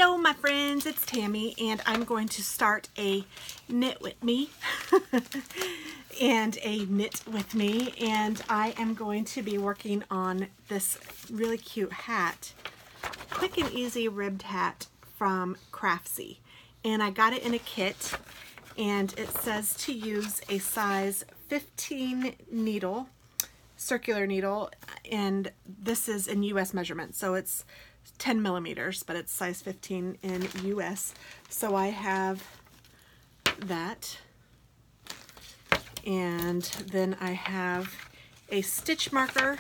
Hello my friends, it's Tammy and I'm going to start a knit with me and a knit with me, and I am going to be working on this really cute hat, quick and easy ribbed hat from Craftsy, and I got it in a kit and it says to use a size 15 needle, circular needle, and this is in US measurement, so it's 10 millimeters, but it's size 15 in US. So I have that, and then I have a stitch marker,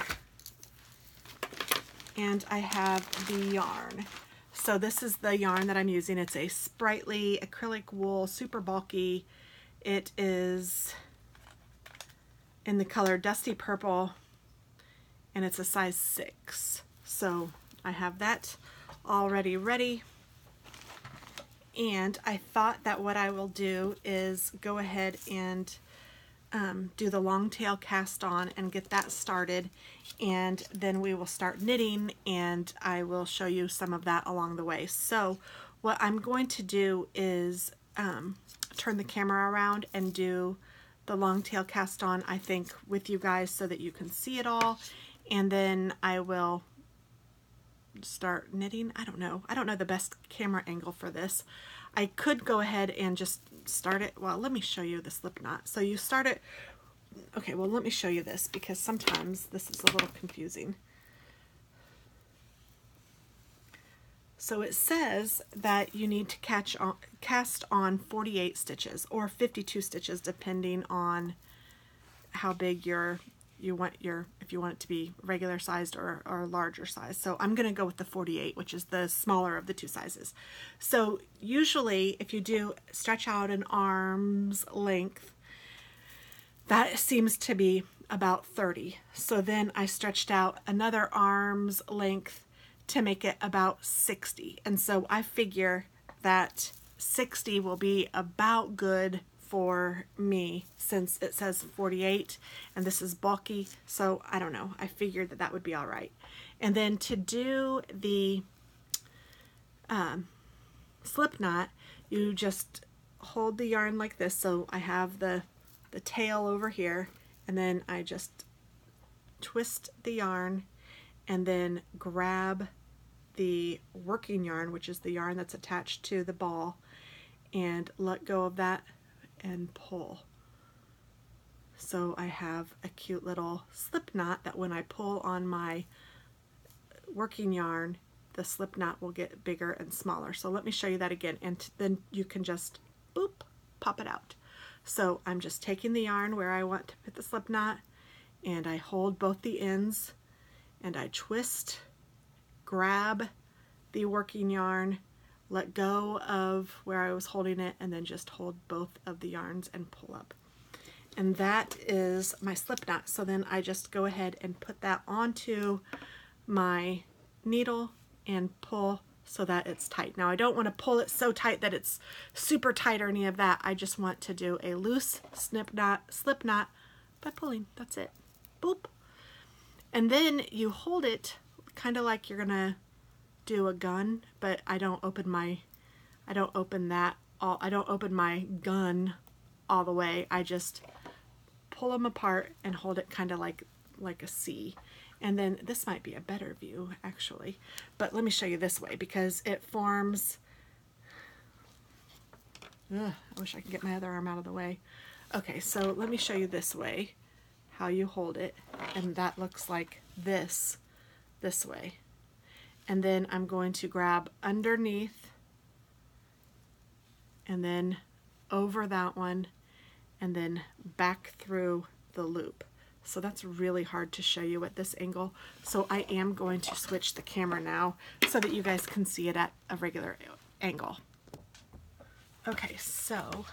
and I have the yarn. So this is the yarn that I'm using. It's a Sprightly acrylic wool, super bulky. It is in the color Dusty Purple, and it's a size 6. So I have that already ready, and I thought that what I will do is go ahead and do the long tail cast on and get that started, and then we will start knitting and I will show you some of that along the way. So what I'm going to do is turn the camera around and do the long tail cast on, I think, with you guys so that you can see it all, and then I will start knitting. I don't know the best camera angle for this. I could go ahead and just start it. Well, let me show you the slip knot. So you start it. Okay, well, let me show you this because sometimes this is a little confusing. So it says that you need to cast on 48 stitches or 52 stitches depending on how big if you want it to be regular sized or larger size. So I'm going to go with the 48, which is the smaller of the two sizes. So usually if you do stretch out an arm's length, that seems to be about 30. So then I stretched out another arm's length to make it about 60. And so I figure that 60 will be about good for me since it says 48 and this is bulky. So I don't know, I figured that would be all right. And then to do the slip knot, you just hold the yarn like this. So I have the tail over here, and then I just twist the yarn and then grab the working yarn, which is the yarn that's attached to the ball, and let go of that and pull. So I have a cute little slip knot that when I pull on my working yarn, the slip knot will get bigger and smaller. So let me show you that again, and then you can just boop, pop it out. So I'm just taking the yarn where I want to put the slip knot, and I hold both the ends and I twist, grab the working yarn, let go of where I was holding it, and then just hold both of the yarns and pull up. And that is my slip knot. So then I just go ahead and put that onto my needle and pull so that it's tight. Now I don't want to pull it so tight that it's super tight or any of that. I just want to do a loose slip knot by pulling. That's it. Boop. And then you hold it kind of like you're gonna do a gun, but I don't open my gun all the way. I just pull them apart and hold it kind of like a C. And then this might be a better view actually, but let me show you this way because it forms. I wish I could get my other arm out of the way. Okay, so let me show you this way how you hold it, and that looks like this way. And then I'm going to grab underneath and then over that one and then back through the loop. So that's really hard to show you at this angle. So I am going to switch the camera now so that you guys can see it at a regular angle. Okay, so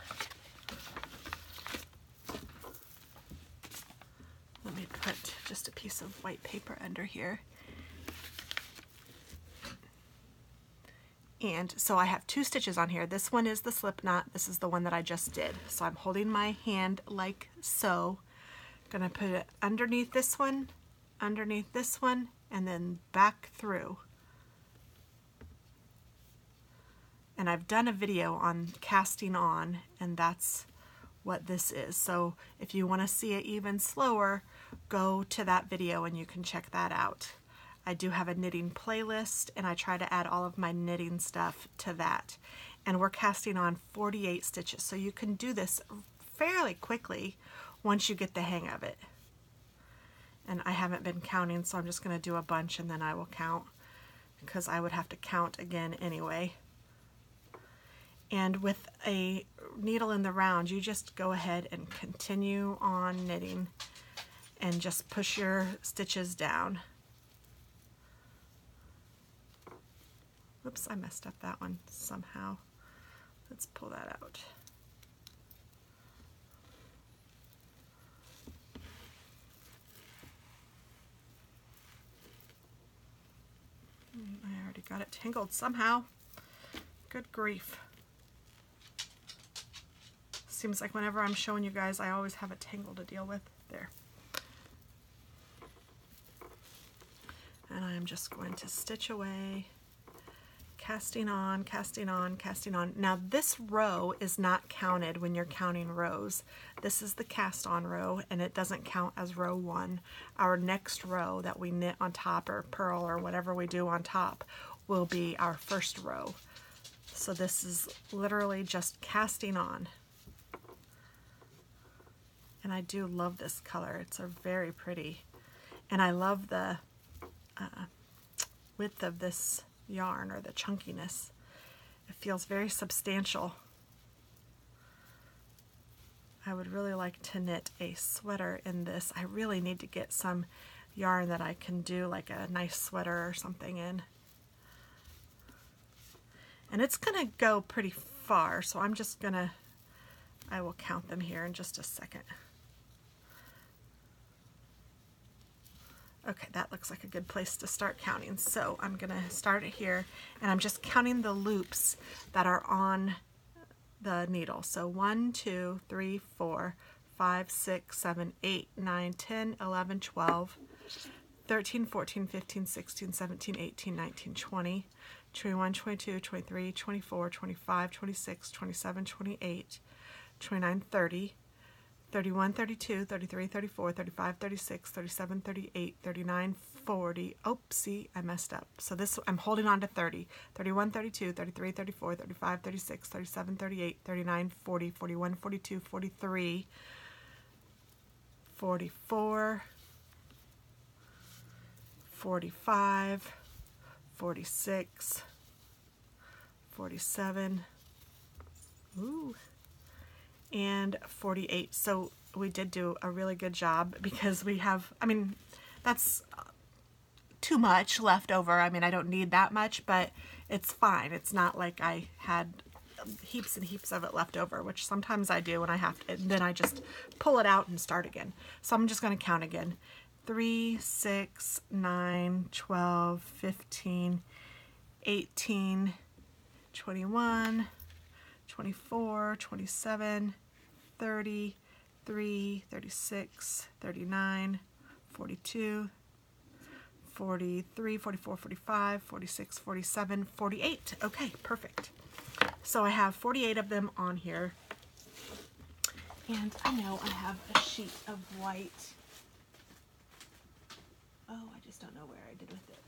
let me put just a piece of white paper under here. And so I have 2 stitches on here. This one is the slip knot. This is the one that I just did. So I'm holding my hand like so. Gonna put it underneath this one, and then back through. And I've done a video on casting on, and that's what this is. So if you want to see it even slower, go to that video and you can check that out. I do have a knitting playlist, and I try to add all of my knitting stuff to that. And we're casting on 48 stitches, so you can do this fairly quickly once you get the hang of it. And I haven't been counting, so I'm just going to do a bunch and then I will count, because I would have to count again anyway. And with a needle in the round, you just go ahead and continue on knitting and just push your stitches down. Oops, I messed up that one somehow. Let's pull that out. I already got it tangled somehow. Good grief. Seems like whenever I'm showing you guys, I always have a tangle to deal with. There. And I'm just going to stitch away, casting on, casting on, casting on. Now this row is not counted when you're counting rows. This is the cast on row, and it doesn't count as row 1. Our next row that we knit on top, or purl, or whatever we do on top, will be our first row. So this is literally just casting on. And I do love this color. It's a very pretty. And I love the width of this yarn, or the chunkiness. It feels very substantial. I would really like to knit a sweater in this. I really need to get some yarn that I can do like a nice sweater or something in. And it's gonna go pretty far, so I'm just gonna, I will count them here in just a second. Okay, that looks like a good place to start counting. So I'm going to start it here, and I'm just counting the loops that are on the needle. So 1, 2, 3, 4, 5, 6, 7, 8, 9, 10, 11, 12, 13, 14, 15, 16, 17, 18, 19, 20, 21, 22, 23, 24, 25, 26, 27, 28, 29, 30, 31, 32, 33, 34, 35, 36, 37, 38, 39, 40. Oopsie, I messed up. So this, I'm holding on to 30. 31, 32, 33, 34, 35, 36, 37, 38, 39, 40, 41, 42, 43, 44, 45, 46, 47, ooh, and 48. So we did do a really good job, because we have, I mean, that's too much left over. I mean, I don't need that much, but it's fine. It's not like I had heaps and heaps of it left over, which sometimes I do, and I have to, and then I just pull it out and start again. So I'm just going to count again. 3, 6, 9, 12, 15, 18, 21, 24, 27, 30, 36, 39, 42, 43, 44, 45, 46, 47, 48. Okay, perfect. So I have 48 of them on here. And I know I have a sheet of white. Oh, I just don't know where I did with it.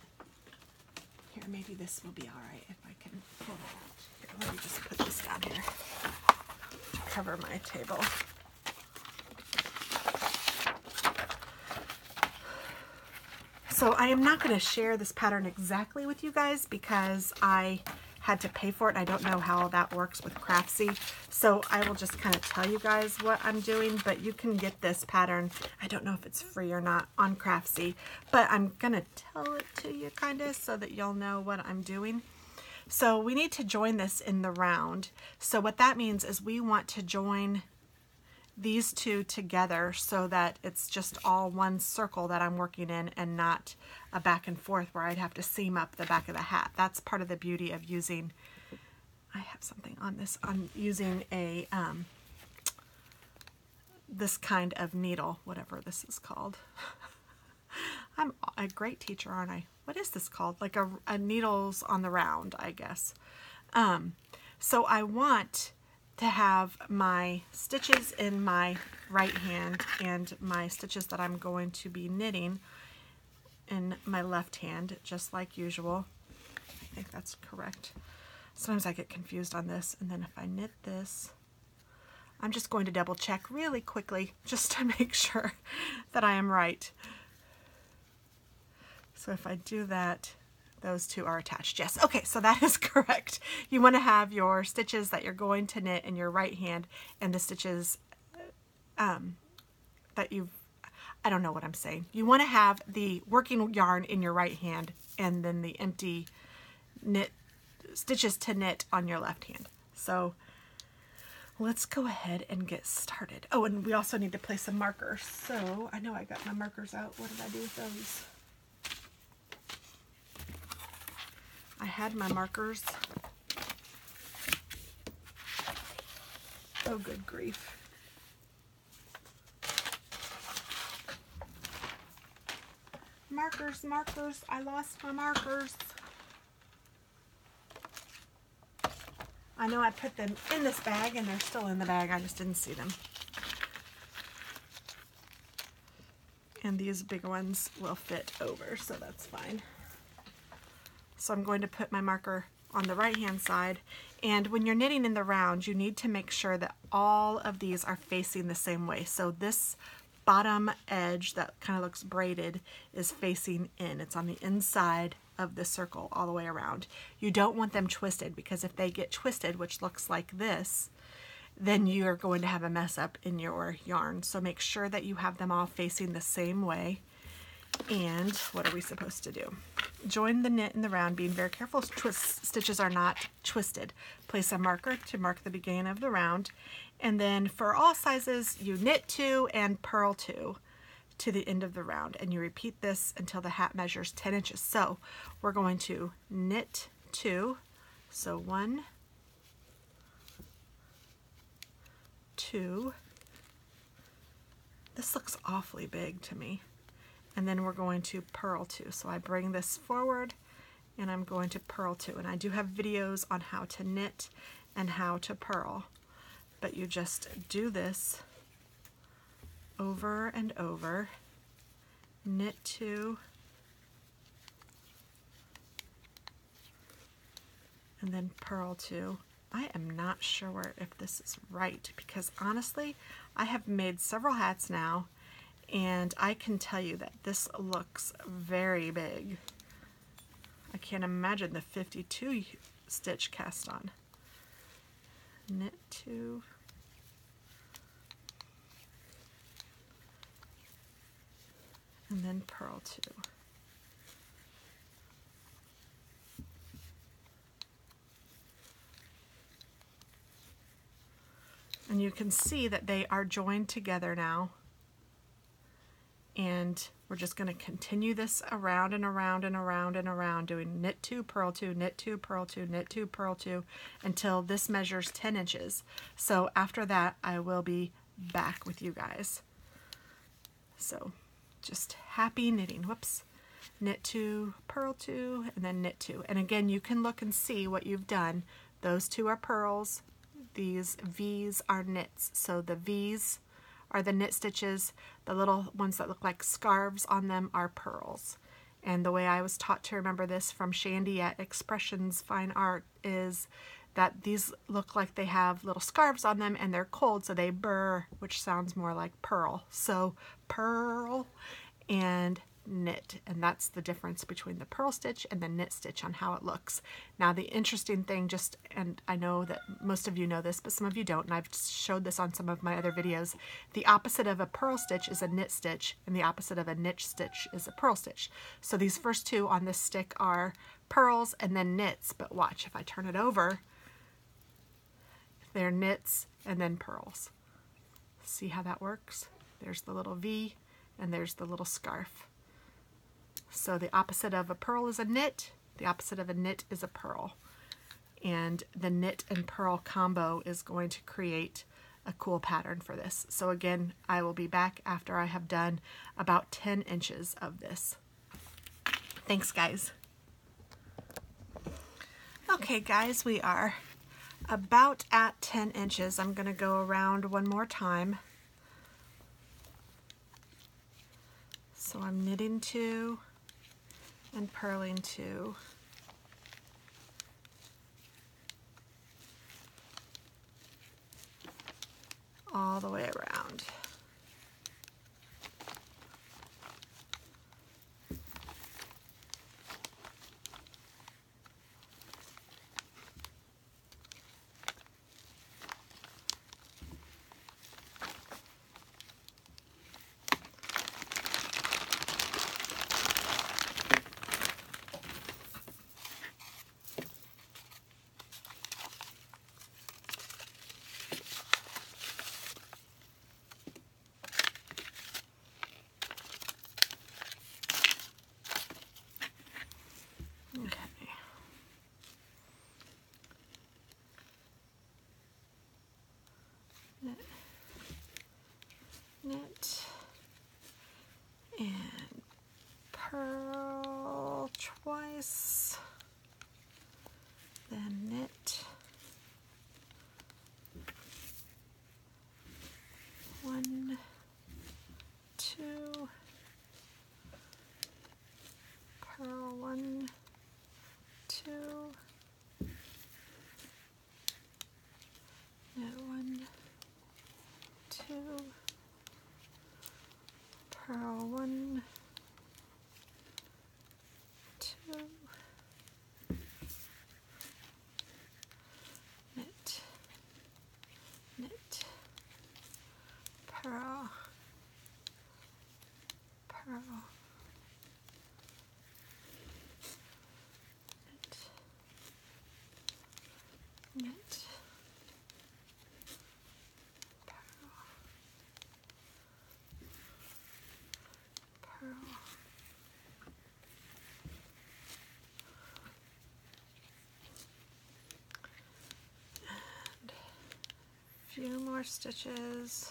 Here, maybe this will be all right if I can pull it out. Here, let me just put this down here to cover my table. So I am not going to share this pattern exactly with you guys, because I had to pay for it, and I don't know how that works with Craftsy. So I will just kind of tell you guys what I'm doing, but you can get this pattern, I don't know if it's free or not, on Craftsy, but I'm going to tell it to you kind of so that you'll know what I'm doing. So we need to join this in the round. So what that means is we want to join these two together so that it's just all one circle that I'm working in, and not a back and forth where I'd have to seam up the back of the hat. That's part of the beauty of using, I have something on this, I'm using a this kind of needle, whatever this is called. I'm a great teacher, aren't I? What is this called? Like a needles on the round, I guess. So I want to have my stitches in my right hand and my stitches that I'm going to be knitting in my left hand, just like usual. I think that's correct. Sometimes I get confused on this, and then if I knit this, I'm just going to double check really quickly just to make sure that I am right. So if I do that, those two are attached. Yes, okay, so that is correct. You want to have your stitches that you're going to knit in your right hand and the stitches that you've, I don't know what I'm saying. You want to have the working yarn in your right hand and then the empty knit stitches to knit on your left hand. So let's go ahead and get started. Oh, and we also need to place some markers. So I know I got my markers out. What did I do with those? I had my markers. Oh, good grief. Markers, markers. I lost my markers. I know I put them in this bag and they're still in the bag. I just didn't see them. And these big ones will fit over, so that's fine. So I'm going to put my marker on the right hand side, and when you're knitting in the round you need to make sure that all of these are facing the same way. So this bottom edge that kind of looks braided is facing in. It's on the inside of the circle all the way around. You don't want them twisted, because if they get twisted, which looks like this, then you're going to have a mess up in your yarn. So make sure that you have them all facing the same way. And what are we supposed to do? Join the knit in the round, being very careful stitches are not twisted. Place a marker to mark the beginning of the round, and then for all sizes you knit 2 and purl 2 to the end of the round, and you repeat this until the hat measures 10 inches. So we're going to knit 2, so 1, 2. This looks awfully big to me. And then we're going to purl 2. So I bring this forward and I'm going to purl 2. And I do have videos on how to knit and how to purl, but you just do this over and over. Knit 2 and then purl 2. I am not sure if this is right, because honestly I have made several hats now and I can tell you that this looks very big. I can't imagine the 52 stitch cast on. Knit 2. And then purl 2. And you can see that they are joined together now. And we're just going to continue this around and around and around and around, doing knit 2, purl 2, knit 2, purl 2, knit 2, purl 2, until this measures 10 inches. So after that, I will be back with you guys. So just happy knitting. Whoops. Knit 2, purl 2, and then knit 2. And again, you can look and see what you've done. Those 2 are purls. These V's are knits. So the V's are the knit stitches. The little ones that look like scarves on them are purls. And the way I was taught to remember this from Shandy at Expressions Fine Art is that these look like they have little scarves on them and they're cold, so they burr, which sounds more like pearl. So purl and knit, and that's the difference between the purl stitch and the knit stitch on how it looks. Now the interesting thing, and I know that most of you know this, but some of you don't, and I've showed this on some of my other videos, the opposite of a purl stitch is a knit stitch, and the opposite of a knit stitch is a purl stitch. So these first 2 on this stick are purls and then knits, but watch, if I turn it over, they're knits and then purls. See how that works? There's the little V and there's the little scarf. So the opposite of a purl is a knit, the opposite of a knit is a purl. And the knit and purl combo is going to create a cool pattern for this. So again, I will be back after I have done about 10 inches of this. Thanks, guys. Okay, guys, we are about at 10 inches. I'm going to go around one more time. So I'm knitting 2 and purling 2. All the way around. Knit and purl twice, then knit 1, 2, purl 1, 2, knit 1, 2, purl 1, 2, knit, knit, purl, purl, knit, knit, purl, purl. Few more stitches.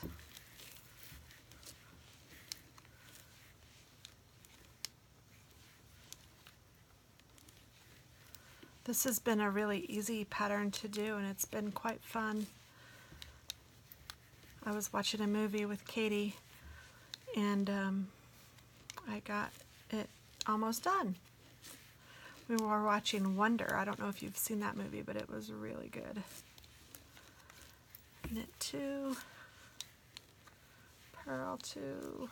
This has been a really easy pattern to do, and it's been quite fun. I was watching a movie with Katie, and I got it almost done. We were watching Wonder. I don't know if you've seen that movie, but it was really good. Knit 2, purl 2,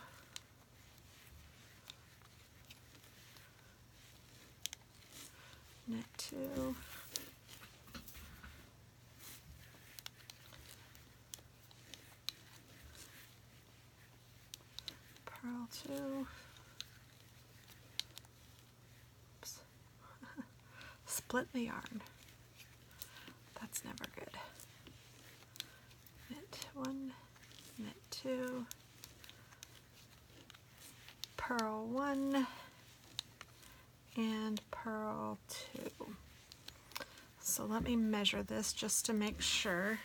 knit 2, purl 2, oops. Split the yarn. That's never good. Knit 1, knit 2, purl 1, and purl 2. So let me measure this just to make sure.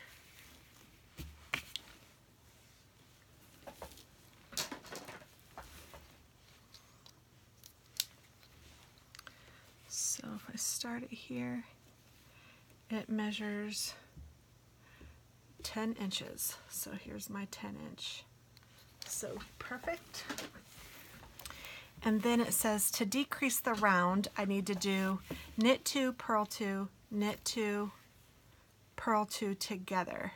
So if I start it here, it measures 10 inches. So here's my 10 inch. So perfect. And then it says to decrease the round, I need to do knit 2, purl 2, knit 2, purl 2 together.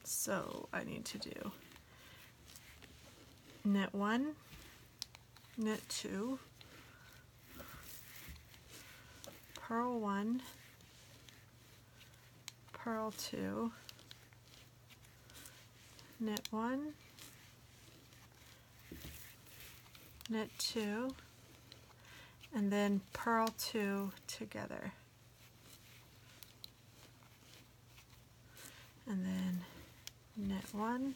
So I need to do knit 1, knit 2, purl 1, purl 2, knit 1, knit 2, and then purl 2 together. And then knit 1,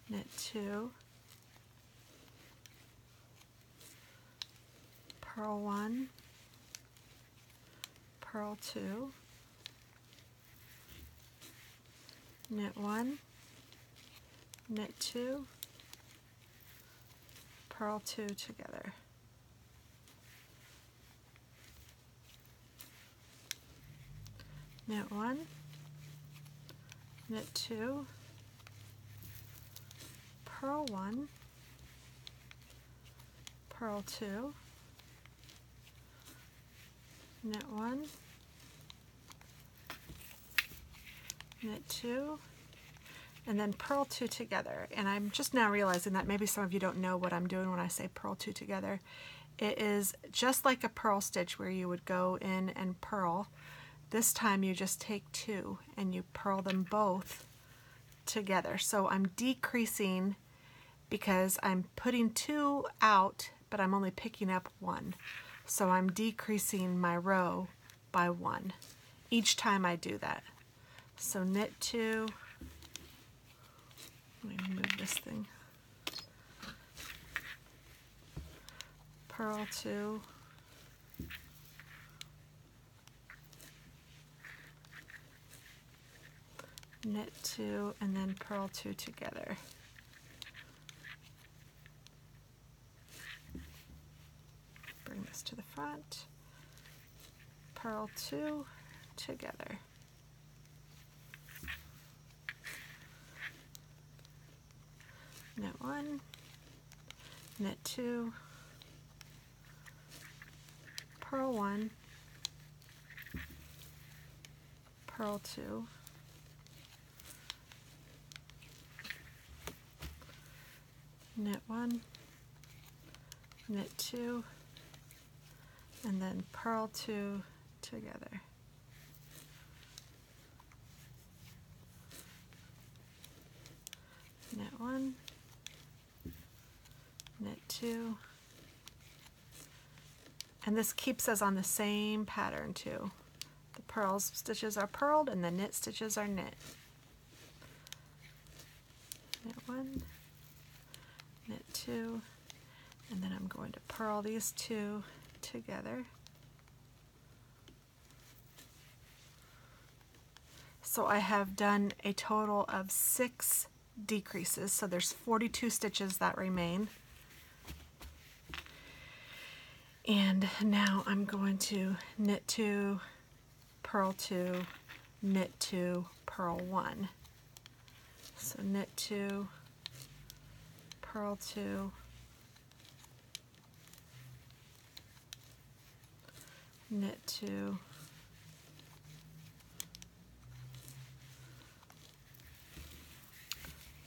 knit 2, purl 1, purl 2, knit 1, knit 2, purl 2 together. knit 1, knit 2, purl 1, purl 2, knit 1, knit 2, and then purl 2 together. And I'm just now realizing that maybe some of you don't know what I'm doing when I say purl 2 together. It is just like a purl stitch where you would go in and purl. This time you just take 2 and you purl them both together. So I'm decreasing because I'm putting 2 out, but I'm only picking up 1. So I'm decreasing my row by 1 each time I do that. So knit 2, let me move this thing, purl 2, knit 2, and then purl 2 together. Bring this to the front, purl 2 together. Knit 1, knit 2, purl 1, purl 2, knit 1, knit 2, and then purl 2 together. Knit 1, knit 2, and this keeps us on the same pattern too. The purl stitches are purled and the knit stitches are knit. Knit 1, knit 2, and then I'm going to purl these 2 together. So I have done a total of 6 decreases, so there's 42 stitches that remain. And now I'm going to knit 2, purl 2, knit 2, purl 1. So knit 2, purl 2, knit 2,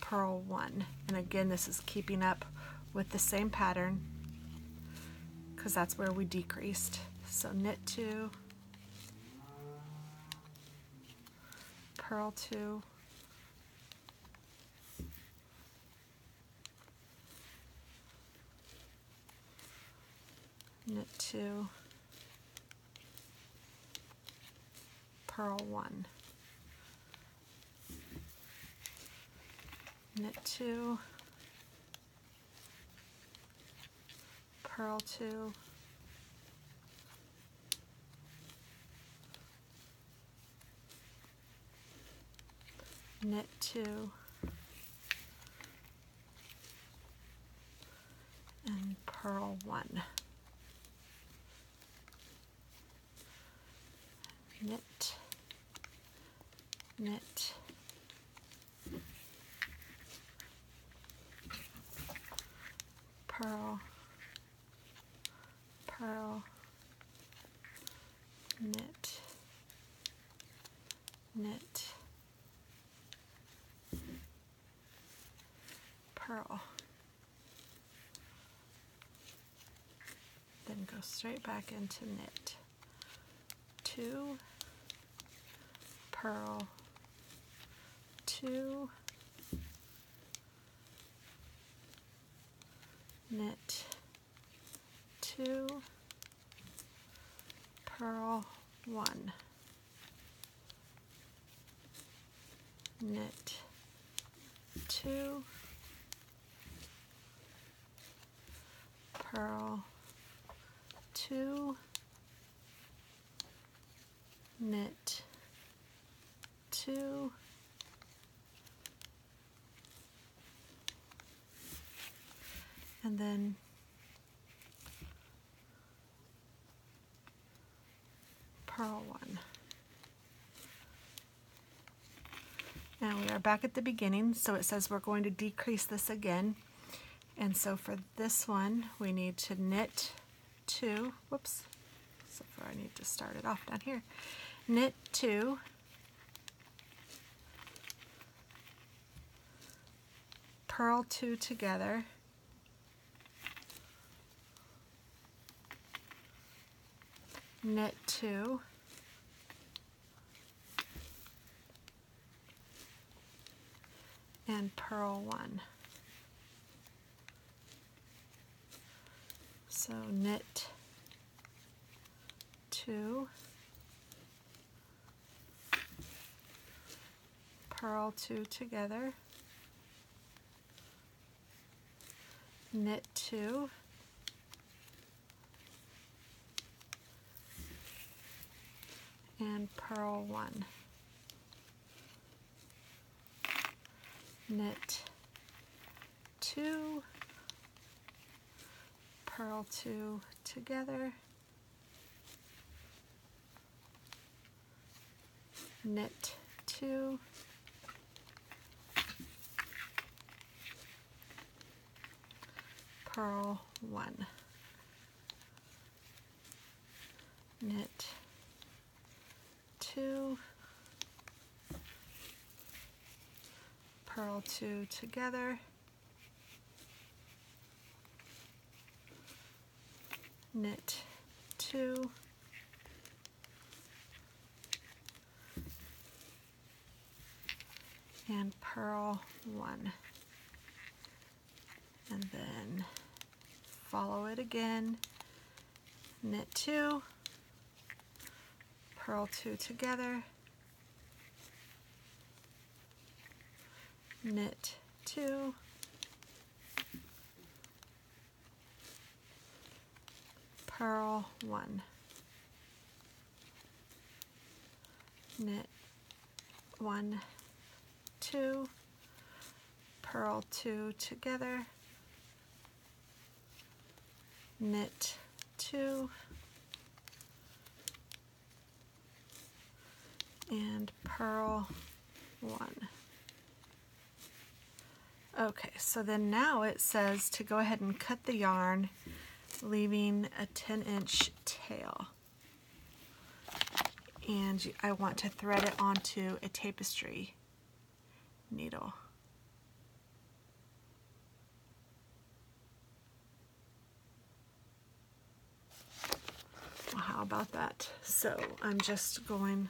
purl 1. And again, this is keeping up with the same pattern because that's where we decreased. So knit 2, purl 2, knit 2, purl 1, knit 2, purl 2, knit 2, and purl 1. Knit, knit, purl, purl, knit, knit, purl. Then go straight back into knit. 2, purl, 2, knit, 2, purl 1, knit 2, purl 2, knit 2, and then purl 1. we are back at the beginning, so it says we're going to decrease this again. And so for this one, we need to knit 2, whoops, so far I need to start it off down here. Knit 2, purl 2 together, knit 2, and purl 1. So knit 2, purl 2 together, knit 2, and purl 1. Knit 2, purl 2 together, knit 2, purl 1, knit 2, purl 2 together, knit 2, and purl 1, and then follow it again, knit 2, purl 2 together, knit 2, purl 1, knit 1, 2, purl 2 together, knit 2, and purl 1. Okay, so then now it says to go ahead and cut the yarn, leaving a 10-inch tail. And I want to thread it onto a tapestry needle. Well, how about that? So I'm just going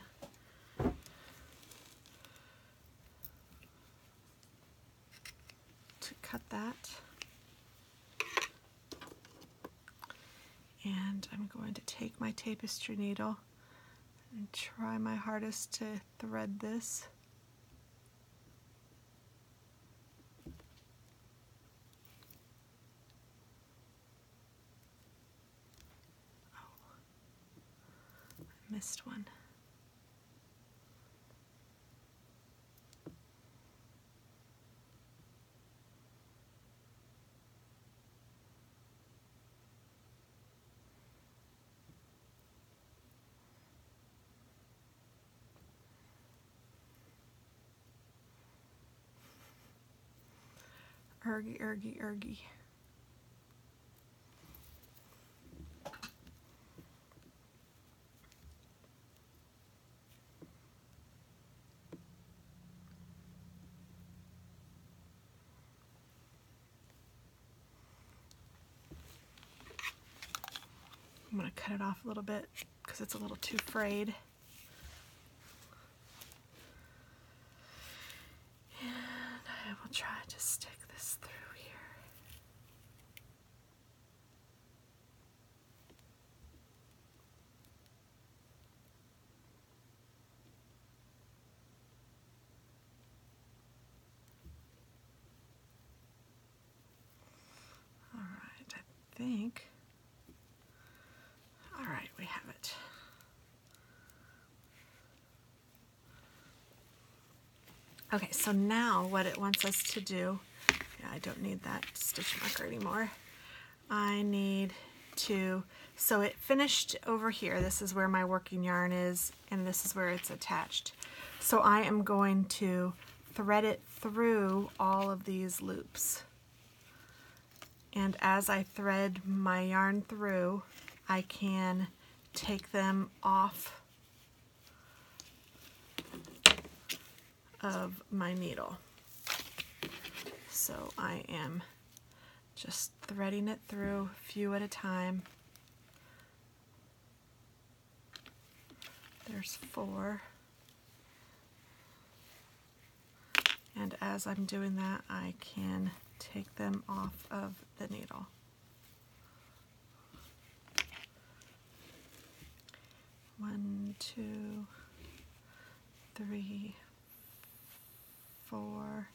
to cut that. And I'm going to take my tapestry needle and try my hardest to thread this. Oh, I missed one. Ergy, ergy, ergy. I'm going to cut it off a little bit because it's a little too frayed. And I will try to stick this through here. All right, I think. All right, we have it. Okay, so now what it wants us to do, yeah, I don't need that stitch marker anymore. I need to, so it finished over here. This is where my working yarn is, and this is where it's attached. So I am going to thread it through all of these loops. And as I thread my yarn through, I can take them off of my needle. So I am just threading it through a few at a time. There's 4. And as I'm doing that, I can take them off of the needle. One, 2, 3, 4.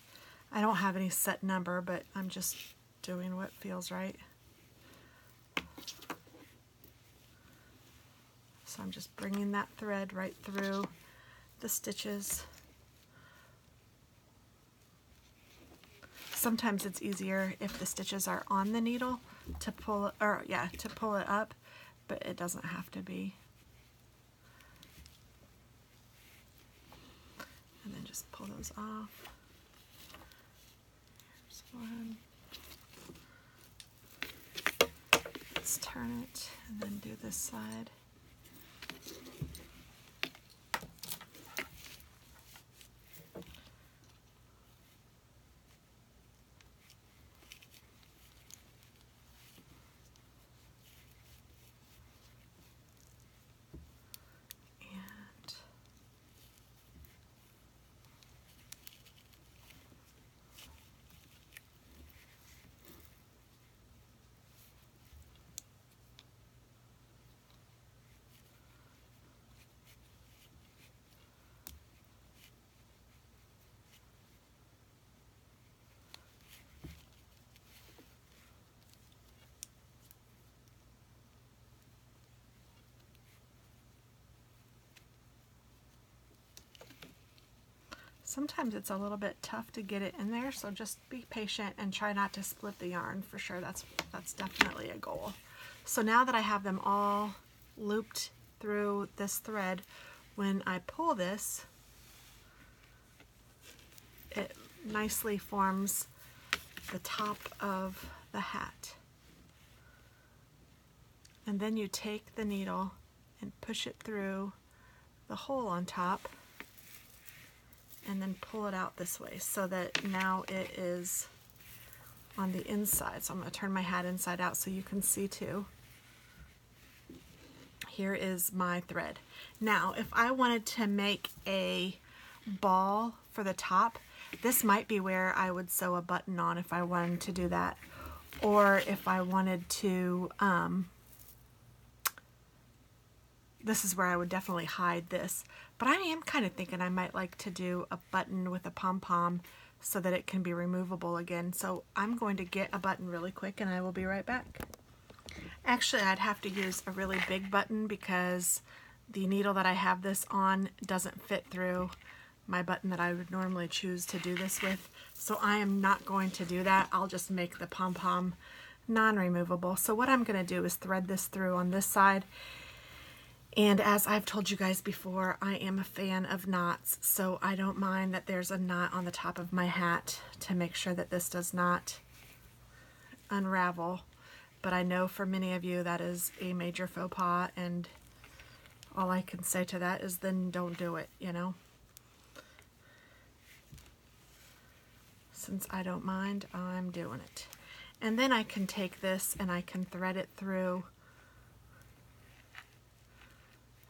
I don't have any set number, but I'm just doing what feels right. So I'm just bringing that thread right through the stitches. Sometimes it's easier if the stitches are on the needle to pull it, or yeah, to pull it up, but it doesn't have to be. And then just pull those off. Here's one. Let's turn it and then do this side. Sometimes it's a little bit tough to get it in there, so just be patient and try not to split the yarn for sure. That's definitely a goal. So now that I have them all looped through this thread, when I pull this, it nicely forms the top of the hat. And then you take the needle and push it through the hole on top, and then pull it out this way so that now it is on the inside. So I'm going to turn my hat inside out so you can see too. Here is my thread. Now, if I wanted to make a ball for the top, this might be where I would sew a button on if I wanted to do that. Or if I wanted to, this is where I would definitely hide this. But I am kind of thinking I might like to do a button with a pom-pom so that it can be removable again. So I'm going to get a button really quick and I will be right back. Actually, I'd have to use a really big button because the needle that I have this on doesn't fit through my button that I would normally choose to do this with. So I am not going to do that. I'll just make the pom-pom non-removable. So what I'm going to do is thread this through on this side. And as I've told you guys before, I am a fan of knots, so I don't mind that there's a knot on the top of my hat to make sure that this does not unravel. But I know for many of you that is a major faux pas, and all I can say to that is then don't do it, you know. Since I don't mind, I'm doing it. And then I can take this and I can thread it through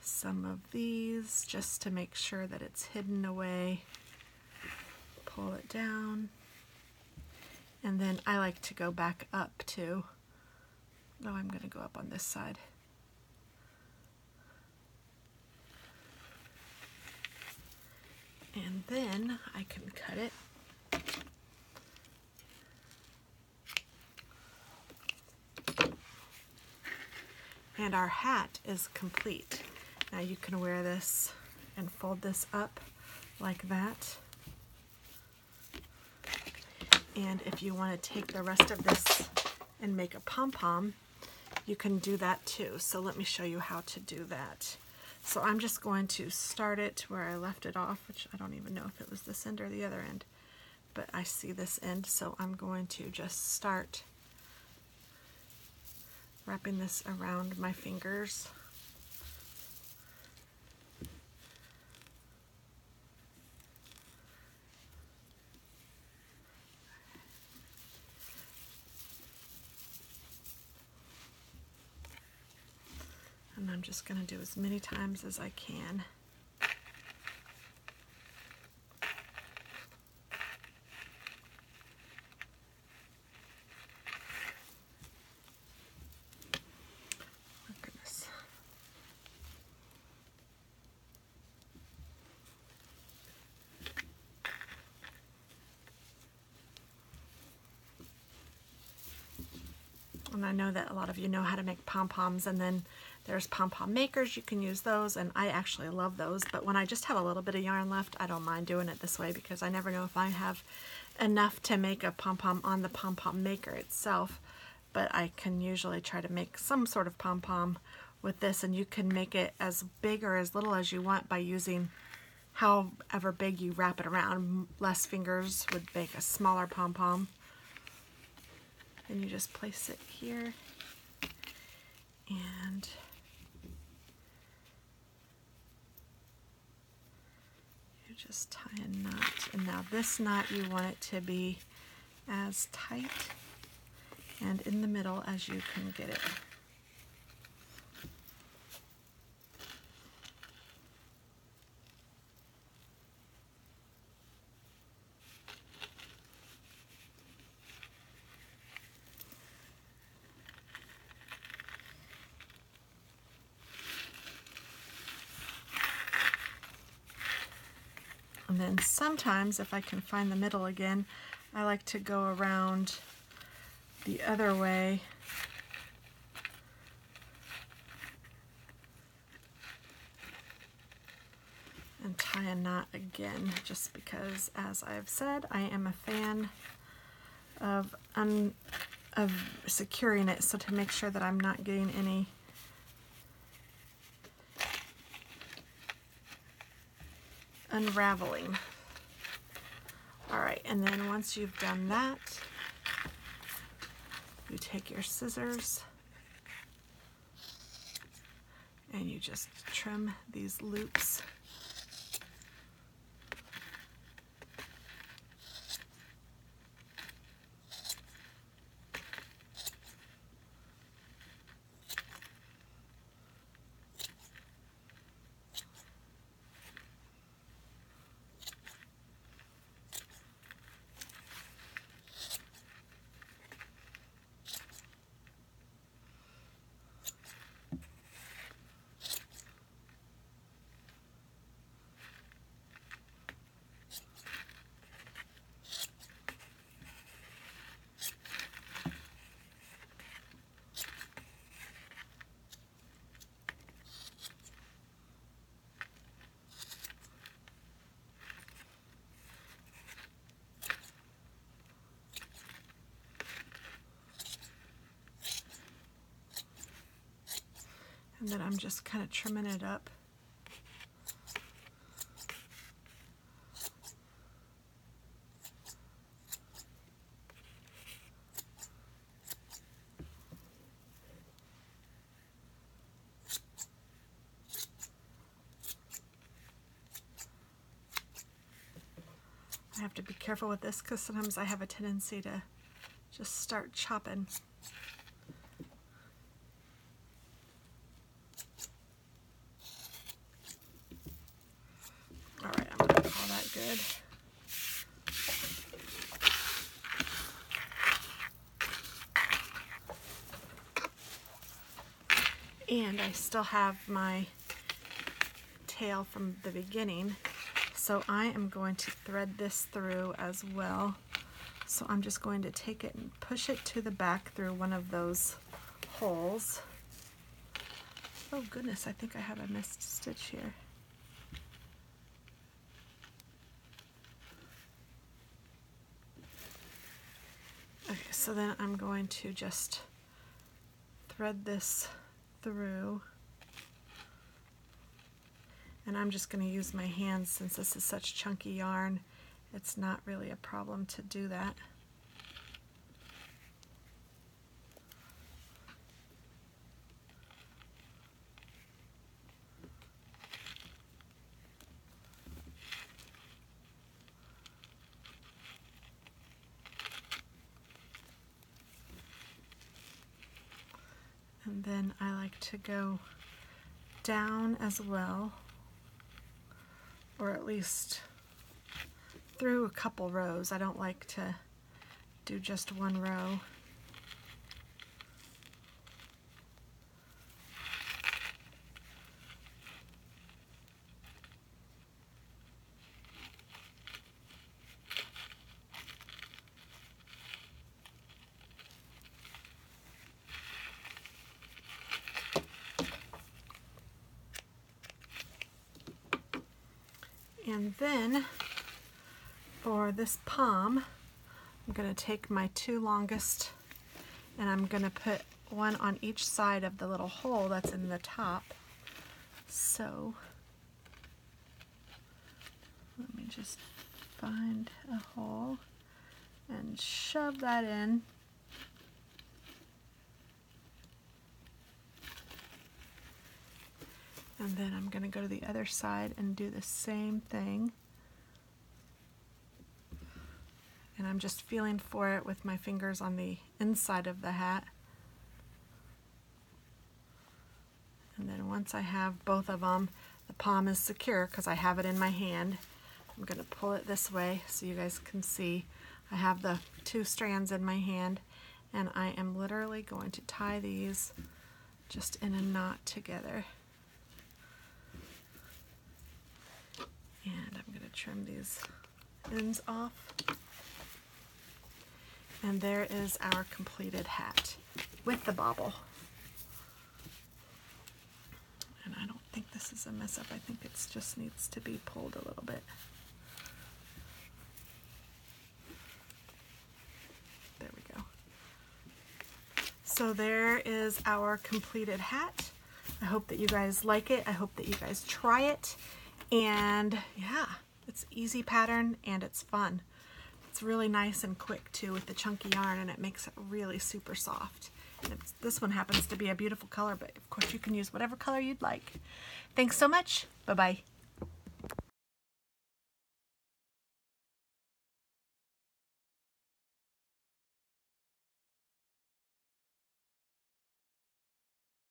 some of these just to make sure that it's hidden away. Pull it down, and then I like to go back up too. No, I'm going to go up on this side. And then I can cut it. And our hat is complete. Now you can wear this and fold this up like that. And if you want to take the rest of this and make a pom-pom, you can do that too. So let me show you how to do that. So I'm just going to start it where I left it off, which I don't even know if it was this end or the other end. but I see this end, so I'm going to just start wrapping this around my fingers. And I'm just going to do as many times as I can. Oh, goodness. And I know that a lot of you know how to make pom-poms, and then there's pom-pom makers. You can use those, and I actually love those, but when I just have a little bit of yarn left, I don't mind doing it this way because I never know if I have enough to make a pom-pom on the pom-pom maker itself, but I can usually try to make some sort of pom-pom with this, and you can make it as big or as little as you want by using however big you wrap it around. Less fingers would make a smaller pom-pom. And you just place it here, and you just tie a knot. And now this knot, you want it to be as tight and in the middle as you can get it. And then sometimes, if I can find the middle again, I like to go around the other way and tie a knot again, just because, as I've said, I am a fan of securing it, so to make sure that I'm not getting any unraveling. Alright, and then once you've done that, you take your scissors and you just trim these loops. And then I'm just kind of trimming it up. I have to be careful with this because sometimes I have a tendency to just start chopping. Alright, I'm going to call that good. And I still have my tail from the beginning, so I am going to thread this through as well. So I'm just going to take it and push it to the back through one of those holes. Oh goodness, I think I have a missed stitch here. Okay, so then I'm going to just thread this through, and I'm just going to use my hands since this is such chunky yarn it's not really a problem to do that. And then I like to go down as well, or at least through a couple rows. I don't like to do just one row. And then for this palm, I'm going to take my two longest and I'm going to put one on each side of the little hole that's in the top. So let me just find a hole and shove that in. And then I'm going to go to the other side and do the same thing. And I'm just feeling for it with my fingers on the inside of the hat. And then once I have both of them, the palm is secure because I have it in my hand. I'm going to pull it this way so you guys can see. I have the two strands in my hand, and I am literally going to tie these just in a knot together. And I'm going to trim these ends off. And there is our completed hat with the bobble. And I don't think this is a mess up. I think it just needs to be pulled a little bit. There we go. So there is our completed hat. I hope that you guys like it. I hope that you guys try it. And yeah, it's easy pattern and it's fun. It's really nice and quick too with the chunky yarn, and it makes it really super soft. And this one happens to be a beautiful color, but of course you can use whatever color you'd like. Thanks so much. Bye-bye.